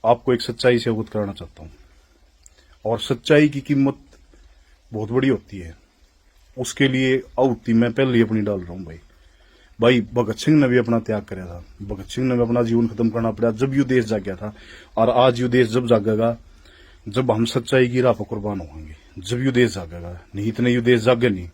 आपको एक सच्चाई से अवगत कराना चाहता हूँ। और सच्चाई की कीमत बहुत बड़ी होती है, उसके लिए आहुति मैं पहले ही अपनी डाल रहा हूँ। भाई भगत सिंह ने भी अपना त्याग कराया था, भगत सिंह ने भी अपना जीवन खत्म करना पड़ा जब यू देश जागया था। और आज यू देश जब जागेगा जब हम सच्चाई की राह पर कुर्बान होंगे, जब यू देश जागेगा, नहीं इतने यू देश जागे नहीं।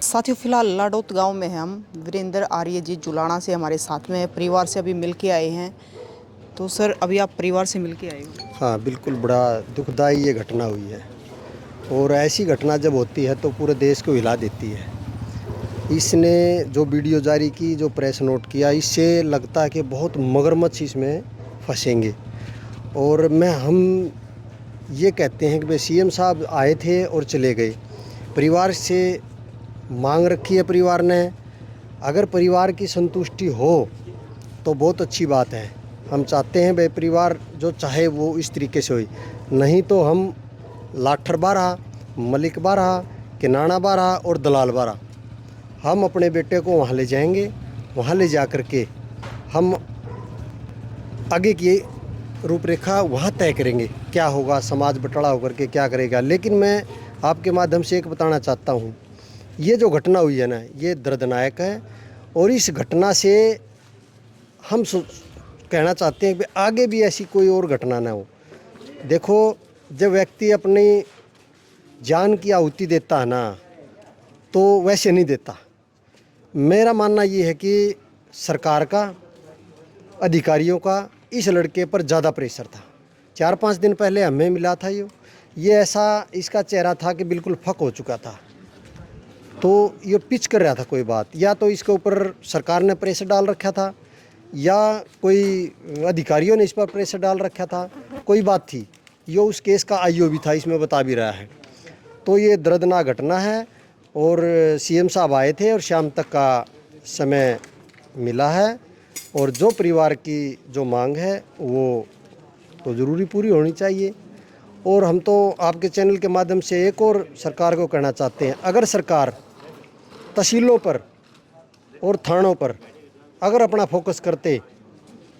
साथियों, फिलहाल लाडौत गांव में हैं हम। वीरेंद्र आर्य जी जुलाना से हमारे साथ में परिवार से अभी मिल के आए हैं। तो सर, अभी आप परिवार से मिल के आए हो? हाँ, बिल्कुल बड़ा दुखदाई ये घटना हुई है। और ऐसी घटना जब होती है तो पूरे देश को हिला देती है। इसने जो वीडियो जारी की, जो प्रेस नोट किया, इससे लगता है कि बहुत मगरमच्छ इसमें फंसेंगे। और हम ये कहते हैं कि भाई सीएम साहब आए थे और चले गए, परिवार से मांग रखी है परिवार ने। अगर परिवार की संतुष्टि हो तो बहुत अच्छी बात है। हम चाहते हैं भाई परिवार जो चाहे वो इस तरीके से हो, नहीं तो हम लाठर बारा, मलिक बारा, किनाना बारा और दलाल बारा, हम अपने बेटे को वहाँ ले जाएंगे। वहाँ ले जा कर के हम आगे की रूपरेखा वहाँ तय करेंगे, क्या होगा, समाज बटड़ा होकर के क्या करेगा। लेकिन मैं आपके माध्यम से एक बताना चाहता हूँ, ये जो घटना हुई है ना, ये दर्दनाक है। और इस घटना से हम कहना चाहते हैं कि आगे भी ऐसी कोई और घटना ना हो। देखो, जब व्यक्ति अपनी जान की आहुति देता है ना, तो वैसे नहीं देता। मेरा मानना ये है कि सरकार का, अधिकारियों का इस लड़के पर ज़्यादा प्रेशर था। 4-5 दिन पहले हमें मिला था ये ऐसा इसका चेहरा था कि बिल्कुल फक हो चुका था। तो ये पिच कर रहा था कोई बात, या तो इसके ऊपर सरकार ने प्रेशर डाल रखा था, या कोई अधिकारियों ने इस पर प्रेशर डाल रखा था, कोई बात थी। ये उस केस का आईओ भी था, इसमें बता भी रहा है। तो ये दर्दनाक घटना है। और सीएम साहब आए थे और शाम तक का समय मिला है। और जो परिवार की जो मांग है वो तो ज़रूरी पूरी होनी चाहिए। और हम तो आपके चैनल के माध्यम से एक और सरकार को कहना चाहते हैं, अगर सरकार तहसीलों पर और थानों पर अगर अपना फोकस करते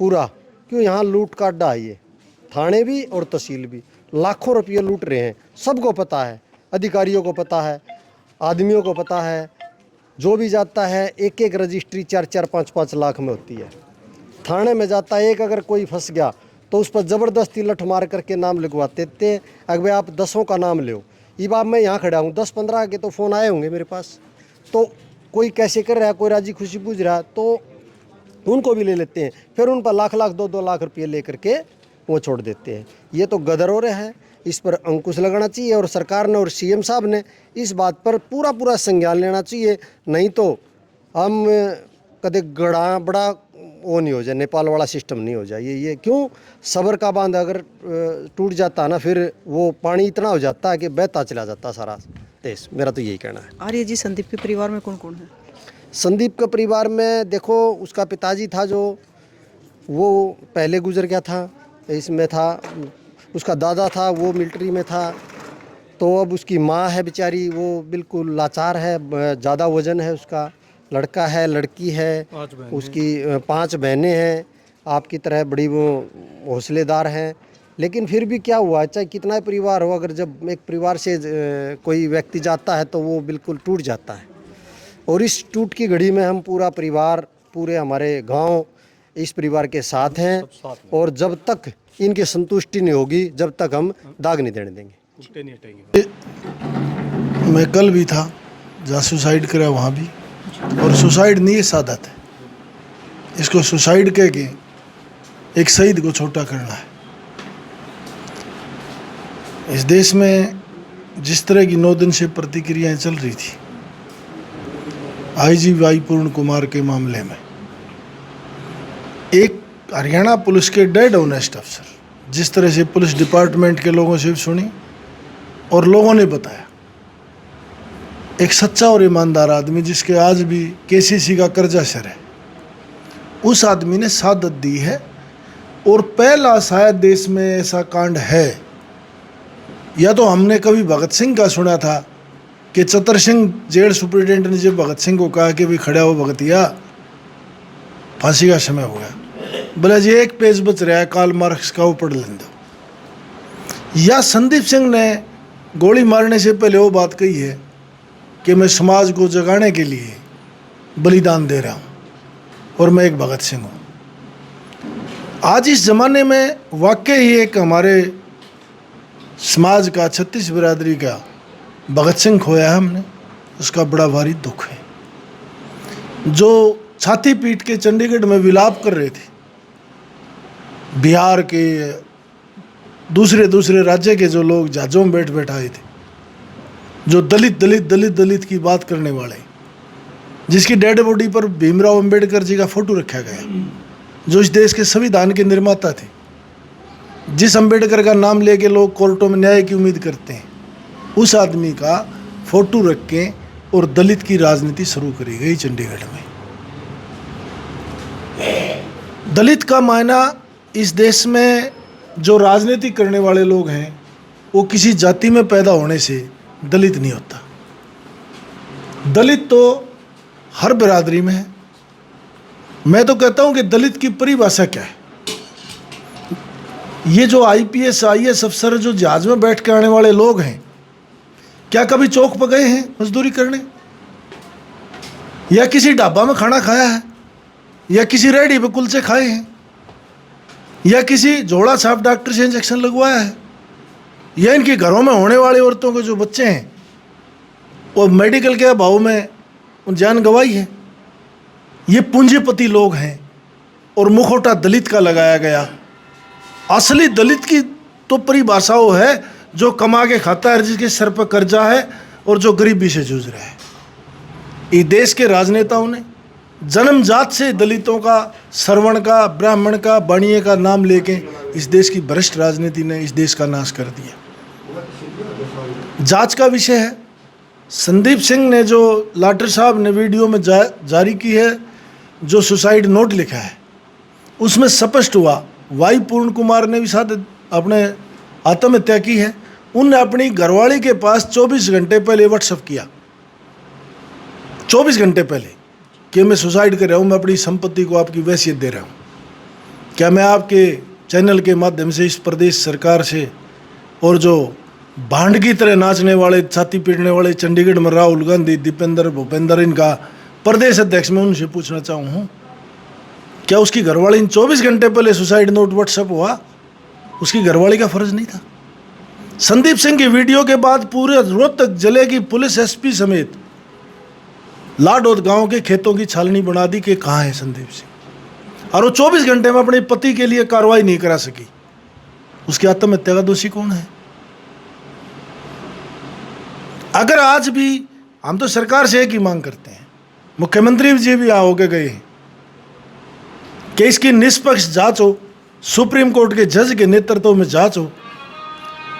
पूरा, क्यों यहाँ लूट का अड्डा है, ये थाने भी और तहसील भी लाखों रुपये लूट रहे हैं। सबको पता है, अधिकारियों को पता है, आदमियों को पता है। जो भी जाता है एक एक रजिस्ट्री 4-4, 5-5 लाख में होती है। थाने में जाता है एक, अगर कोई फंस गया तो उस पर ज़बरदस्ती लठ मार करके नाम लिखवाते थे। अगर आप 10 का नाम लो, ये बात मैं यहाँ खड़ा हूँ, 10-15 के तो फ़ोन आए होंगे मेरे पास। तो कोई कैसे कर रहा है, कोई राजी खुशी पूछ रहा है, तो उनको भी ले लेते हैं। फिर उन पर लाख 2-2 लाख रुपये ले करके वो छोड़ देते हैं। ये तो गदर हो रहा है, इस पर अंकुश लगाना चाहिए। और सरकार ने और सीएम साहब ने इस बात पर पूरा संज्ञान लेना चाहिए। नहीं तो हम कदे गड़ा बड़ा वो नहीं हो जाए, नेपाल वाला सिस्टम नहीं हो जाए। ये क्यों, सबर का बांध अगर टूट जाता ना, फिर वो पानी इतना हो जाता है कि बहता चला जाता सारा देश। मेरा तो यही कहना है। आर्य जी, संदीप के परिवार में कौन कौन है? संदीप के परिवार में देखो, उसका पिताजी था जो वो पहले गुजर गया था, इसमें था। उसका दादा था, वो मिलिट्री में था। तो अब उसकी माँ है बेचारी, वो बिल्कुल लाचार है, ज़्यादा वजन है उसका। लड़का है, लड़की है, उसकी 5 बहनें हैं। आपकी तरह बड़ी वो हौसलेदार हैं। लेकिन फिर भी क्या हुआ, चाहे कितना ही परिवार हो, अगर जब एक परिवार से कोई व्यक्ति जाता है तो वो बिल्कुल टूट जाता है। और इस टूट की घड़ी में हम पूरा परिवार, पूरे हमारे गांव इस परिवार के साथ हैं। और जब तक इनकी संतुष्टि नहीं होगी, जब तक हम दाग नहीं देने देंगे। मैं कल भी था जहाँ सुसाइड करा, वहाँ भी। और सुसाइड नहीं है सादत है, इसको सुसाइड कह के एक शहीद को छोटा करना है। इस देश में जिस तरह की 9 दिन से प्रतिक्रियाएं चल रही थी आईजी पूर्ण कुमार के मामले में, एक हरियाणा पुलिस के डेड ऑनेस्ट अफसर, जिस तरह से पुलिस डिपार्टमेंट के लोगों से सुनी और लोगों ने बताया, एक सच्चा और ईमानदार आदमी जिसके आज भी केसीसी का कर्जा सर है, उस आदमी ने शहादत दी है और पहला शायद देश में ऐसा कांड है, या तो हमने कभी भगत सिंह का सुना था कि चतर सिंह जेल सुप्रिटेंडेंट ने जब भगत सिंह को कहा कि भी खड़ा हो भगतिया, फांसी का समय हो गया, बोले जी एक पेज बच रहा है कार्ल मार्क्स का, वो पढ़ लें दो। या संदीप सिंह ने गोली मारने से पहले वो बात कही है कि मैं समाज को जगाने के लिए बलिदान दे रहा हूँ और मैं एक भगत सिंह हूँ। आज इस ज़माने में वाकई ही एक हमारे समाज का 36 बिरादरी का भगत सिंह खोया है हमने, उसका बड़ा भारी दुख है। जो छाती पीट के चंडीगढ़ में विलाप कर रहे थे, बिहार के दूसरे राज्य के जो लोग जहाज़ों में बैठ आए थे, जो दलित की बात करने वाले, जिसकी डेड बॉडी पर भीमराव अंबेडकर जी का फोटो रखा गया, जो इस देश के संविधान के निर्माता थे, जिस अंबेडकर का नाम लेके लोग कोर्टों में न्याय की उम्मीद करते हैं, उस आदमी का फोटो रख के और दलित की राजनीति शुरू करी गई चंडीगढ़ में। दलित का मायना इस देश में जो राजनीति करने वाले लोग हैं, वो किसी जाति में पैदा होने से दलित नहीं होता। दलित तो हर बिरादरी में है। मैं तो कहता हूं कि दलित की परिभाषा क्या है। ये जो IPS IAS अफसर जो जहाज में बैठ के आने वाले लोग हैं, क्या कभी चौक पर गए हैं मजदूरी करने, या किसी ढाबा में खाना खाया है, या किसी रेहड़ी पे कुलचे खाए हैं, या किसी झोला छाप डॉक्टर से इंजेक्शन लगवाया है, या इनके घरों में होने वाली औरतों के जो बच्चे हैं वो मेडिकल के अभाव में उन जान गंवाई है। ये पूंजीपति लोग हैं और मुखौटा दलित का लगाया गया। असली दलित की तो परिभाषा वो है जो कमा के खाता है, जिसके सर पर कर्जा है और जो गरीबी से जूझ रहा है। इस देश के राजनेताओं ने जन्मजात से दलितों का, श्रवण का, ब्राह्मण का, बाणिये का नाम लेके इस देश की भ्रष्ट राजनीति ने इस देश का नाश कर दिया। जांच का विषय है। संदीप सिंह ने जो लाटर साहब ने वीडियो में जारी की है, जो सुसाइड नोट लिखा है, उसमें स्पष्ट हुआ वाई पूर्ण कुमार ने भी साथ अपने आत्महत्या की है। उनने अपनी घरवाली के पास 24 घंटे पहले व्हाट्सएप किया, 24 घंटे पहले, कि मैं सुसाइड कर रहा हूँ, मैं अपनी संपत्ति को आपकी वसीयत दे रहा हूँ। क्या मैं आपके चैनल के माध्यम से इस प्रदेश सरकार से और जो भांड की तरह नाचने वाले, छाती पीटने वाले चंडीगढ़ में राहुल गांधी, दीपेंद्र भूपेंद्र, इनका प्रदेश अध्यक्ष, मैं उनसे पूछना चाहूँ, क्या उसकी घरवाली इन 24 घंटे पहले सुसाइड नोट व्हाट्सएप हुआ, उसकी घरवाली का फर्ज नहीं था? संदीप सिंह की वीडियो के बाद पूरे रोहतक जिले की पुलिस SP समेत लाडोद गांव के खेतों की छालनी बना दी कि कहाँ है संदीप सिंह, और वो 24 घंटे में अपने पति के लिए कार्रवाई नहीं करा सकी। उसकी आत्महत्या का दोषी कौन है? अगर आज भी हम तो सरकार से एक ही मांग करते हैं, मुख्यमंत्री जी भी यहाँ होके गए हैं, कि इसकी निष्पक्ष जांच हो, सुप्रीम कोर्ट के जज के नेतृत्व में जांच हो,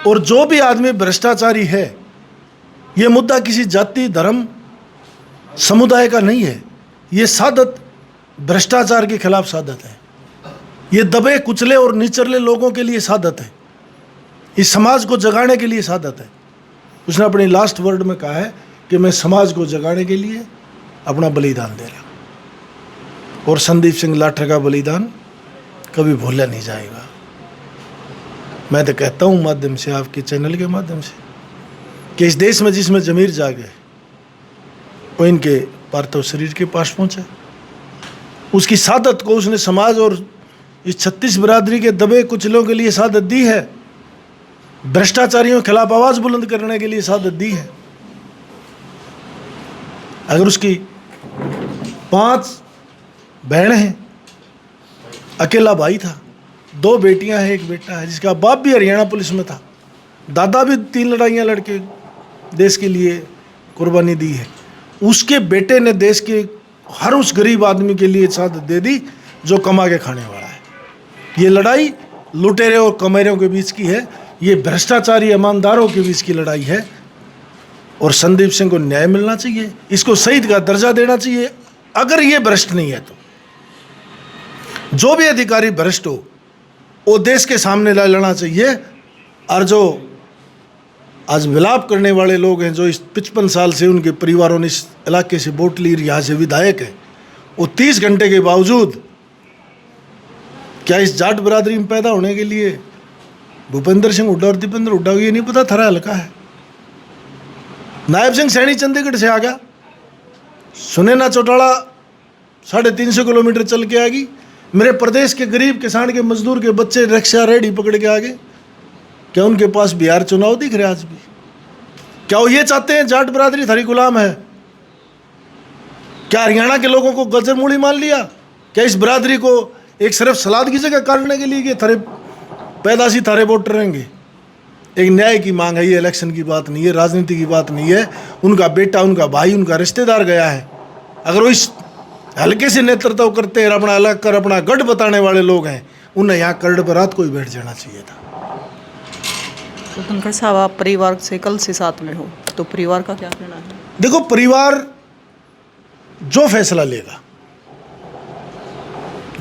और जो भी आदमी भ्रष्टाचारी है, ये मुद्दा किसी जाति, धर्म, समुदाय का नहीं है। ये सादत भ्रष्टाचार के खिलाफ सादत है। ये दबे कुचले और निचले लोगों के लिए सादत है। इस समाज को जगाने के लिए सादत है। उसने अपने लास्ट वर्ड में कहा है कि मैं समाज को जगाने के लिए अपना बलिदान दे रहा हूँ, और संदीप सिंह लाठर का बलिदान कभी भूला नहीं जाएगा। मैं तो कहता हूँ माध्यम से, आपके चैनल के माध्यम से, कि इस देश में जिसमें जमीर जागे वो इनके पार्थिव शरीर के पास पहुँचे। उसकी सादत को उसने समाज और इस 36 बिरादरी के दबे कुचलों के लिए सादत दी है, भ्रष्टाचारियों के खिलाफ आवाज बुलंद करने के लिए सादत दी है। अगर उसकी 5 बहनें हैं, अकेला भाई था, 2 बेटियां हैं, 1 बेटा है, जिसका बाप भी हरियाणा पुलिस में था, दादा भी 3 लड़ाइयां लड़के देश के लिए कुर्बानी दी है, उसके बेटे ने देश के हर उस गरीब आदमी के लिए शहादत दे दी जो कमा के खाने वाला है। ये लड़ाई लुटेरे और कमेरों के बीच की है, ये भ्रष्टाचारी ईमानदारों के बीच की लड़ाई है, और संदीप सिंह को न्याय मिलना चाहिए, इसको शहीद का दर्जा देना चाहिए। अगर ये भ्रष्ट नहीं है तो जो भी अधिकारी भ्रष्ट हो, वो देश के सामने ला लेना चाहिए। और जो आज विलाप करने वाले लोग हैं, जो इस 55 साल से उनके परिवारों ने इस इलाके से वोट ली, यहाँ से विधायक है, वो 30 घंटे के बावजूद क्या इस जाट बिरादरी में पैदा होने के लिए भूपेंद्र सिंह हुड्डा और दीपेंद्र हुड्डा को ये नहीं पता थरा हल्का है? नायब सिंह सैनी चंडीगढ़ से आ गया, सुनैना चौटाला 350 किलोमीटर चल के आ गई। मेरे प्रदेश के गरीब किसान के मजदूर के बच्चे रिक्शा रेडी पकड़ के आ गए। क्या उनके पास बिहार चुनाव दिख रहे आज भी? क्या वो ये चाहते हैं जाट बिरादरी थारी गुलाम है? क्या हरियाणा के लोगों को गजर मूड़ी मान लिया? क्या इस बिरादरी को एक सिर्फ सलाद की जगह काटने के लिए कि थारे पैदाशी थारे वोटर रहेंगे? एक न्याय की मांग है, ये इलेक्शन की बात नहीं है, राजनीति की बात नहीं है। उनका बेटा, उनका भाई, उनका रिश्तेदार गया है। अगर वो इस हल्के से नेतृत्व करते हैं, अपना अलग कर अपना गढ़ बताने वाले लोग हैं, उन्हें यहाँ करड़ पर रात को ही बैठ जाना चाहिए था। तो धनखड़ साहब, आप परिवार से कल से साथ में हो, तो परिवार का क्या कहना है? देखो, परिवार जो फैसला लेगा,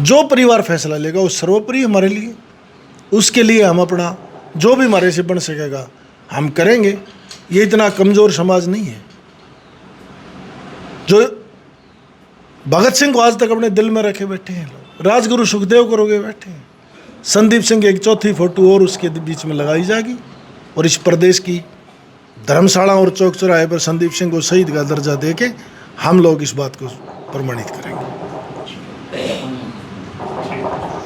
जो परिवार फैसला लेगा वो सर्वोपरि हमारे लिए। उसके लिए हम अपना जो भी हमारे से बन सकेगा हम करेंगे। ये इतना कमज़ोर समाज नहीं है। जो भगत सिंह को आज तक अपने दिल में रखे बैठे हैं लोग, राजगुरु सुखदेव को रोके बैठे हैं। संदीप सिंह की एक चौथी फोटो और उसके बीच में लगाई जाएगी और इस प्रदेश की धर्मशाला और चौक चौराहे पर संदीप सिंह को शहीद का दर्जा देके हम लोग इस बात को प्रमाणित करेंगे।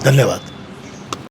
धन्यवाद।